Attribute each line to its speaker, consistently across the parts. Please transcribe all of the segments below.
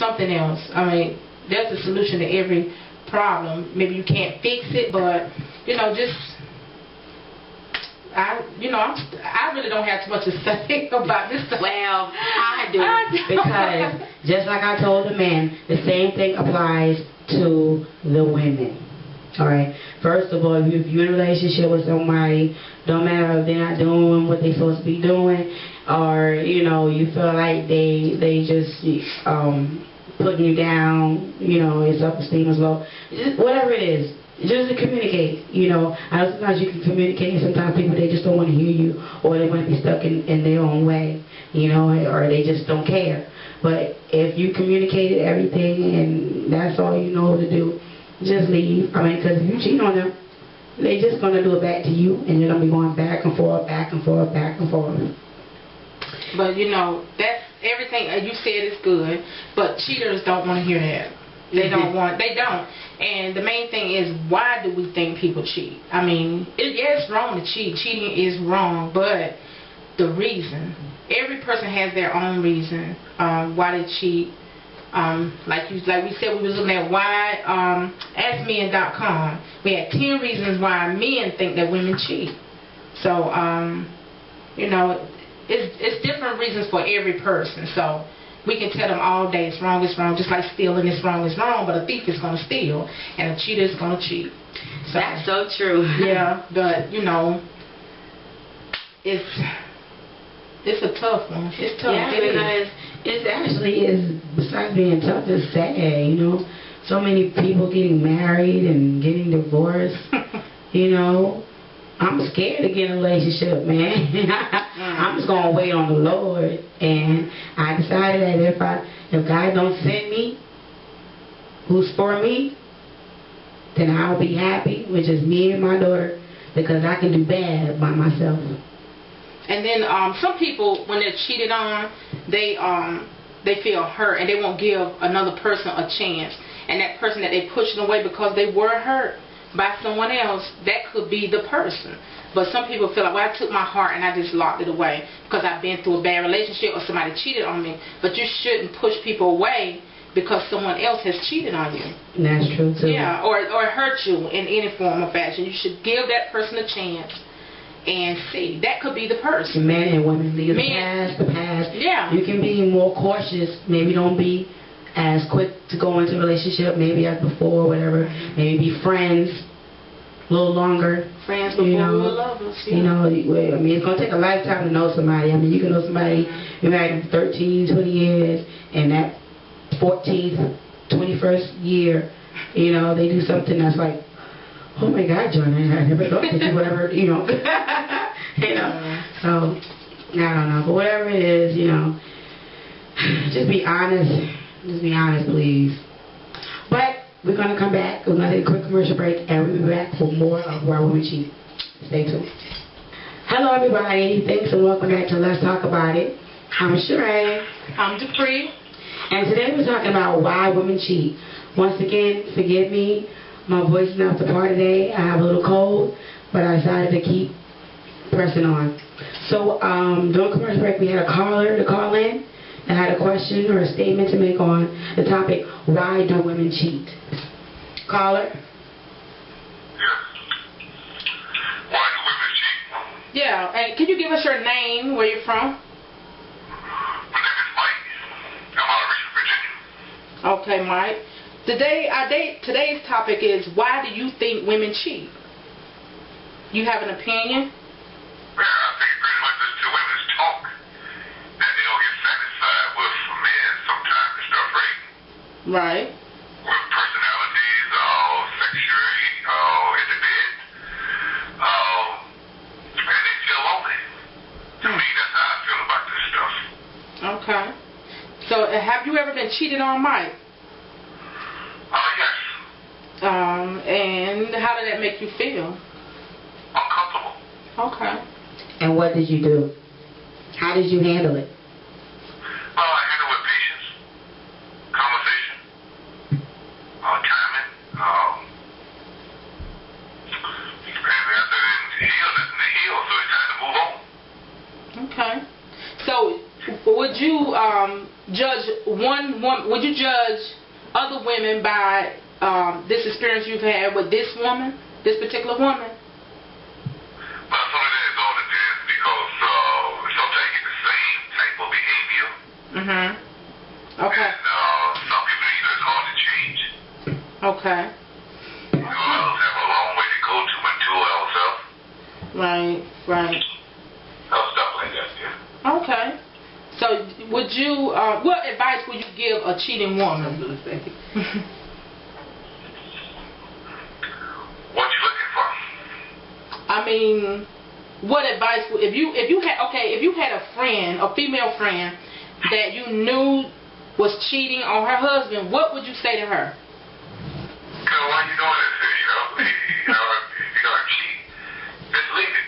Speaker 1: something else. I mean, there's a solution to every problem. Maybe you can't fix it, but just I really don't have too much to say about this stuff.
Speaker 2: Well, I do, because just like I told the men, the same thing applies to the women. All right. First of all, if you're in a relationship with somebody, don't matter if they're not doing what they're supposed to be doing, or you feel like they just putting you down, your self-esteem is low, just whatever it is, just to communicate. I know sometimes you can communicate, and sometimes people, they just don't want to hear you, or they might be stuck in their own way, or they just don't care. But if you communicated everything and that's all you know to do, just leave. I mean, because if you cheat on them, they're just going to do it back to you, and you're going to be going back and forth, back and forth, back and forth.
Speaker 1: But that's everything you said is good, but cheaters don't want to hear that. They don't. And the main thing is, why do we think people cheat? I mean, it's wrong to cheat. Cheating is wrong, but the reason. Every person has their own reason why they cheat. Like we said, we was looking at why AskMen.com. We had 10 reasons why men think that women cheat. So it's different reasons for every person. So we can tell them all day it's wrong, just like stealing is wrong, but a thief is going to steal, and a cheater is going to cheat. So,
Speaker 2: that's so true.
Speaker 1: Yeah, but it's a tough one. It's tough.
Speaker 2: Yeah, because it actually is, besides being tough, it's sad, So many people getting married and getting divorced, I'm scared to get in a relationship, man. I'm just going to wait on the Lord. And I decided that if God don't send me who's for me, then I'll be happy with just me and my daughter, because I can do bad by myself.
Speaker 1: And then some people, when they're cheated on, they feel hurt, and they won't give another person a chance. And that person that they pushing away because they were hurt by someone else, that could be the person. But some people feel like, well, I took my heart and I just locked it away because I've been through a bad relationship or somebody cheated on me. But you shouldn't push people away because someone else has cheated on you.
Speaker 2: That's true too.
Speaker 1: Yeah, or hurt you in any form or fashion. You should give that person a chance and see. That could be the person.
Speaker 2: Men and women, leave the past.
Speaker 1: Yeah.
Speaker 2: You can be more cautious. Maybe don't be as quick to go into a relationship, maybe as before, whatever. Maybe be friends a little longer.
Speaker 1: Friends before we were lovers. Yeah.
Speaker 2: I mean, it's going to take a lifetime to know somebody. I mean, you can know somebody, you're married for 13, 20 years, and that 14th, 21st year, they do something that's like, oh my God, John, I never thought that you would ever, So, I don't know. But whatever it is, just be honest. Just be honest, please. But we're going to come back. We're going to take a quick commercial break, and we'll be back for more of Why Women Cheat. Stay tuned. Hello, everybody. Thanks and welcome back to Let's Talk About It. I'm Charay.
Speaker 1: I'm Dupree.
Speaker 2: And today we're talking about why women cheat. Once again, forgive me. My voice is not the part today. I have a little cold, but I decided to keep pressing on. So during commercial break, we had a caller to call in that had a question or a statement to make on the topic, why do women cheat? Caller?
Speaker 3: Yes. Why do women cheat?
Speaker 1: Yeah, and can you give us your name, where you're from?
Speaker 3: My name is Mike. I'm out of Richmond, Virginia.
Speaker 1: Okay, Mike. Today's topic is, why do you think women cheat? You have an opinion?
Speaker 3: Yeah, I think pretty much just to women's talk that they don't get satisfied with men sometimes and stuff, right?
Speaker 1: Right.
Speaker 3: With personalities, sexually, in the bed, and they feel lonely. To me, that's how I feel about this stuff.
Speaker 1: Okay. So, have you ever been cheated on, Mike?
Speaker 3: Yes.
Speaker 1: And how did that make you feel?
Speaker 3: Uncomfortable.
Speaker 1: Okay.
Speaker 2: And what did you do? How did you handle it?
Speaker 3: I handle it with patience, conversation, timing, and after they heal, so it's time to move on.
Speaker 1: Okay. So, would you judge one would you judge other women by this experience you've had with this woman, this particular woman?
Speaker 3: Well, some of that is all depends because sometimes you get the same type of behavior.
Speaker 1: Okay.
Speaker 3: And some people, it's hard to change.
Speaker 1: Okay.
Speaker 3: Others have a long way to go to mature ourselves.
Speaker 1: Right.
Speaker 3: Stuff like that, yeah.
Speaker 1: Okay. So, would you? What advice would you give a cheating woman?
Speaker 3: What you looking for?
Speaker 1: I mean, what advice if you had a friend, a female friend that you knew was cheating on her husband, what would you say to her?
Speaker 3: Why you doing this here, if you're gonna cheat, just leave it.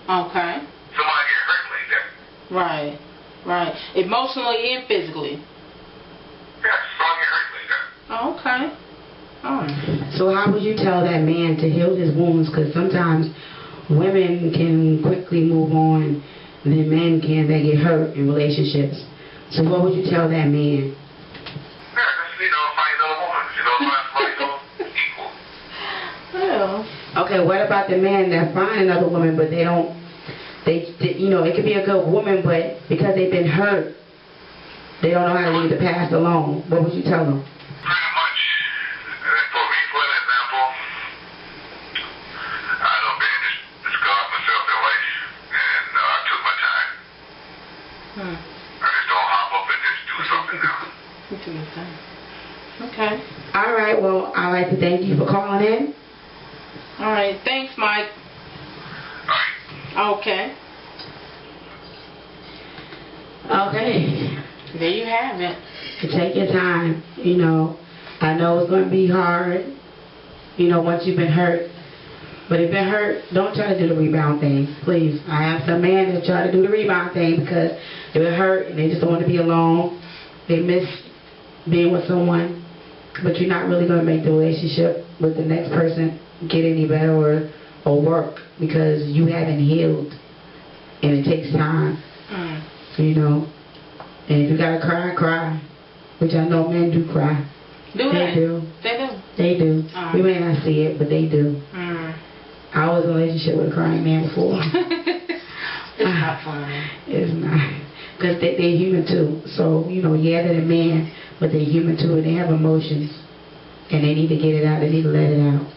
Speaker 1: Okay.
Speaker 3: Somebody get hurt like that.
Speaker 1: Right. Emotionally and physically.
Speaker 3: Yeah, somebody get hurt like that.
Speaker 1: Oh, okay.
Speaker 2: So how would you tell that man to heal his wounds? Because sometimes women can quickly move on, and then men can. They get hurt in relationships. So what would you tell that man?
Speaker 3: Yeah, just, find another woman. Find somebody equal.
Speaker 1: Well.
Speaker 2: Okay, what about the man that find another woman, but they don't, it could be a good woman, but because they've been hurt, they don't know how to leave the past alone. What would you tell them?
Speaker 3: Pretty much. For me, for an example, I done been discarded myself in life, and I took my time. I just don't hop up and just do something now.
Speaker 1: You took your time. Okay.
Speaker 2: All right, well, I'd like to thank you for calling in.
Speaker 1: All right. Thanks, Mike.
Speaker 3: All right.
Speaker 1: Okay.
Speaker 2: Okay.
Speaker 1: There you have it.
Speaker 2: Take your time. I know it's going to be hard, once you've been hurt. But if you've been hurt, don't try to do the rebound thing, please. I have some men that try to do the rebound thing because they've been hurt and they just don't want to be alone. They miss being with someone, but you're not really going to make the relationship with the next person get any better or work because you haven't healed, and it takes time. And if you gotta cry, cry, which I know men do cry.
Speaker 1: Do
Speaker 2: they? Do.
Speaker 1: They do.
Speaker 2: They do. We may not see it, but they do. I was in a relationship with a crying man before.
Speaker 1: It's not funny.
Speaker 2: It's not. Because they're human too. So, they're a man, but they're human too, and they have emotions. And they need to get it out. They need to let it out.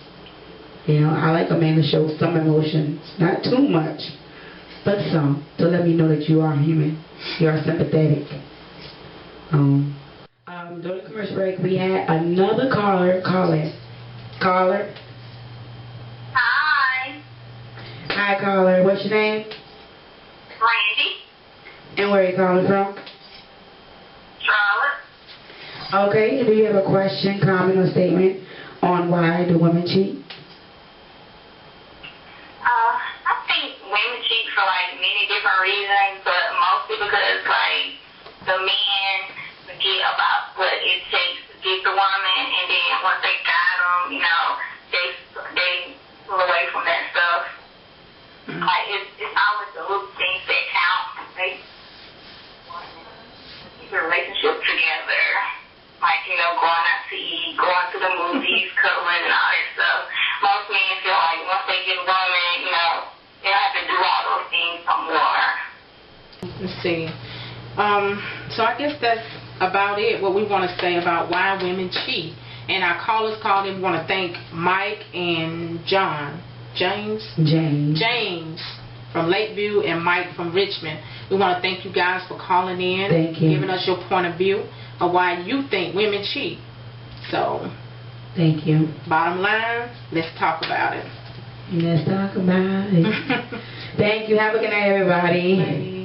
Speaker 2: I like a man to show some emotions. Not too much, but some. To let me know that you are human. You are sympathetic. During the commercial break, we had another caller call in. Caller?
Speaker 4: Hi.
Speaker 2: Hi, caller. What's your name?
Speaker 4: Randy.
Speaker 2: And where are you calling from?
Speaker 4: Charlotte.
Speaker 2: Okay. Do you have a question, comment, or statement on why do women cheat?
Speaker 4: I think women cheat for many different reasons, but mostly because the men forget about what it takes to get the woman, and then once they got them, they pull away from that stuff. It's always the little things that count. They want to keep a relationship together. Going out to eat, going to the movies, cuddling, and all that stuff. Most men feel like once they get a woman, they don't have to do all those things no more.
Speaker 1: Let's see. So I guess that's about it, what we want to say about why women cheat. And our callers called in. We want to thank Mike and James from Lakeview and Mike from Richmond. We want to thank you guys for calling in.
Speaker 2: Thank you.
Speaker 1: Giving us your point of view of why you think women cheat. So,
Speaker 2: thank you.
Speaker 1: Bottom line, let's talk about it.
Speaker 2: Let's talk about it. Thank you. Have a good night, everybody.
Speaker 1: Bye.